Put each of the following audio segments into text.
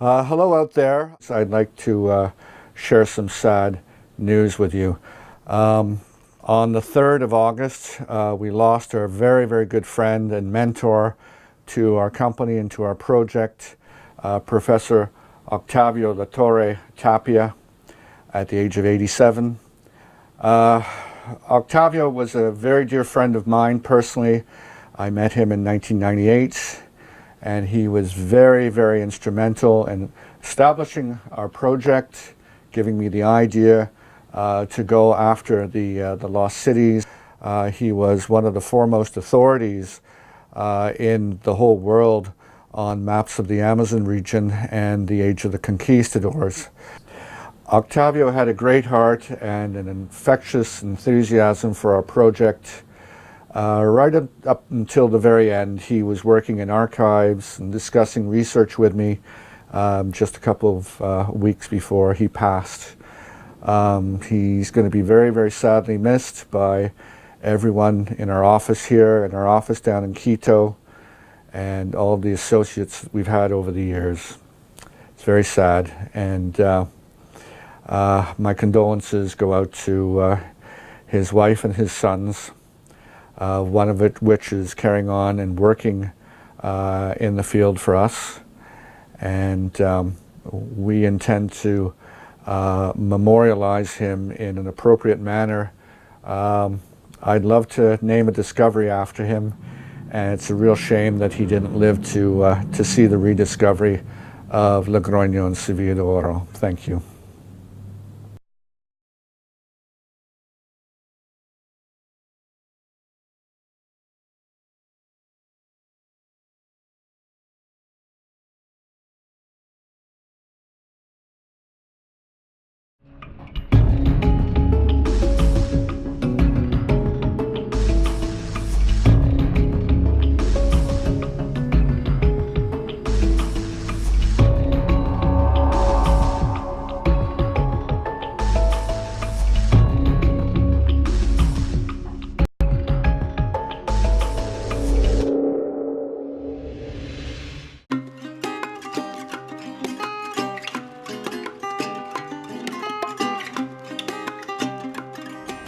Hello out there. I'd like to share some sad news with you. On the 3rd of August, we lost our very, very good friend and mentor to our company and to our project, Professor Octavio Latorre Tapia, at the age of 87. Octavio was a very dear friend of mine personally. I met him in 1998. And he was very, very instrumental in establishing our project, giving me the idea to go after the lost cities. He was one of the foremost authorities in the whole world on maps of the Amazon region and the age of the conquistadors. Octavio had a great heart and an infectious enthusiasm for our project. Right up until the very end, he was working in archives and discussing research with me just a couple of weeks before he passed. He's going to be very, very sadly missed by everyone in our office here, in our office down in Quito, and all of the associates we've had over the years. It's very sad, and my condolences go out to his wife and his sons. One of which is carrying on and working in the field for us. And we intend to memorialize him in an appropriate manner. I'd love to name a discovery after him, and it's a real shame that he didn't live to see the rediscovery of Logroño and Sevilla de Oro. Thank you.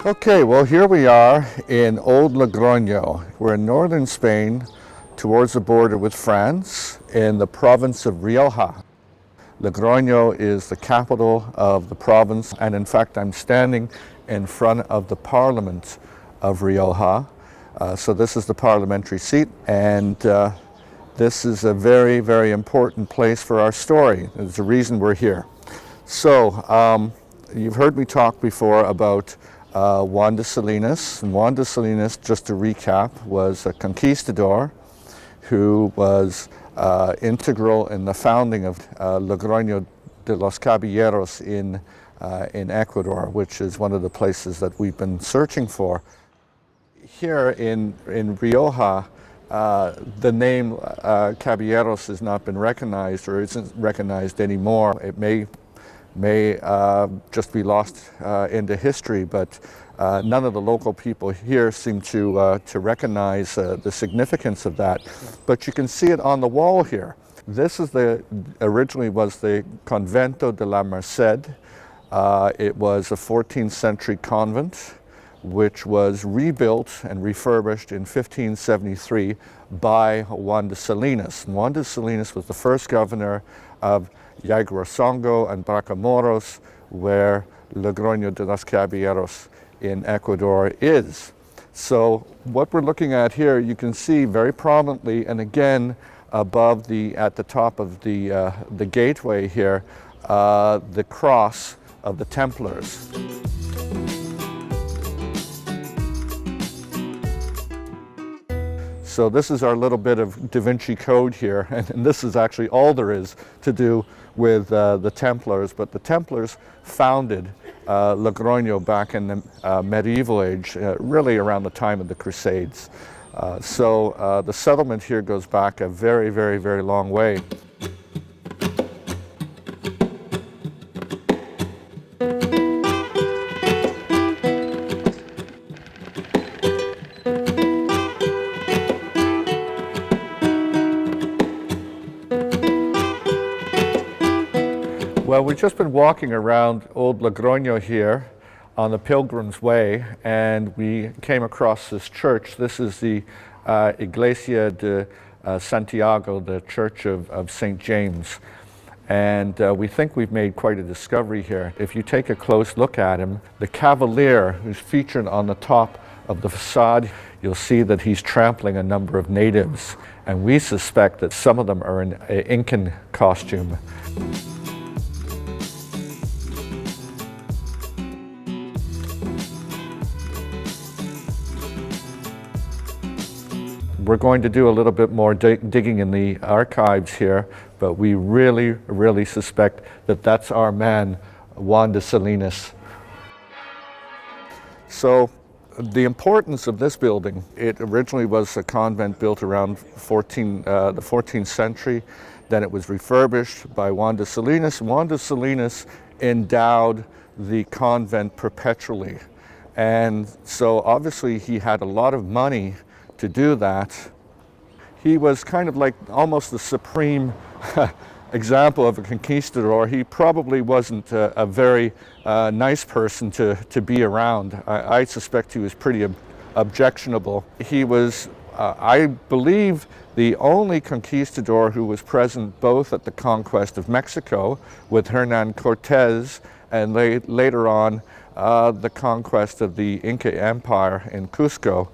Okay, well, here we are in Old Logroño. We're in northern Spain towards the border with France in the province of Rioja. Logroño is the capital of the province, and in fact I'm standing in front of the Parliament of Rioja. So this is the parliamentary seat, and this is a very, very important place for our story. There's a reason we're here. So you've heard me talk before about Juan de Salinas. And Juan de Salinas, just to recap, was a conquistador who was integral in the founding of Logroño de los Caballeros in Ecuador, which is one of the places that we've been searching for. Here in Rioja, the name Caballeros has not been recognized, or isn't recognized anymore. It may just be lost into history, but none of the local people here seem to recognize the significance of that. But you can see it on the wall here. This is originally was the Convento de la Merced. It was a 14th century convent which was rebuilt and refurbished in 1573 by Juan de Salinas. And Juan de Salinas was the first governor of Yaguarzongo and Bracamoros, where Logroño de los Caballeros in Ecuador is. So what we're looking at here, you can see very prominently, and again above at the top of the gateway here, the cross of the Templars. So this is our little bit of Da Vinci Code here, and this is actually all there is to do with the Templars. But the Templars founded Logroño back in the medieval age, really around the time of the Crusades. So the settlement here goes back a very, very, very long way. Well, we've just been walking around Old Logroño here on the Pilgrim's Way, and we came across this church. This is the Iglesia de Santiago, the Church of St. James. And we think we've made quite a discovery here. If you take a close look at him, the cavalier who's featured on the top of the facade, you'll see that he's trampling a number of natives. And we suspect that some of them are in Incan costume. We're going to do a little bit more digging in the archives here, but we really suspect that that's our man, Juan de Salinas. So the importance of this building, it originally was a convent built around the 14th century. Then it was refurbished by Juan de Salinas. Juan de Salinas endowed the convent perpetually. And so obviously he had a lot of money to do that. He was kind of like almost the supreme example of a conquistador. He probably wasn't a very nice person to be around. I suspect he was pretty objectionable. He was, I believe, the only conquistador who was present both at the conquest of Mexico with Hernan Cortez and later on the conquest of the Inca Empire in Cusco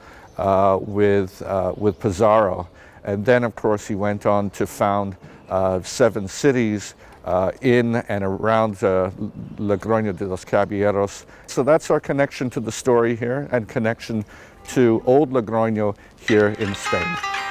with Pizarro. And then, of course, he went on to found 7 cities in and around Logroño de los Caballeros. So that's our connection to the story here and connection to Old Logroño here in Spain.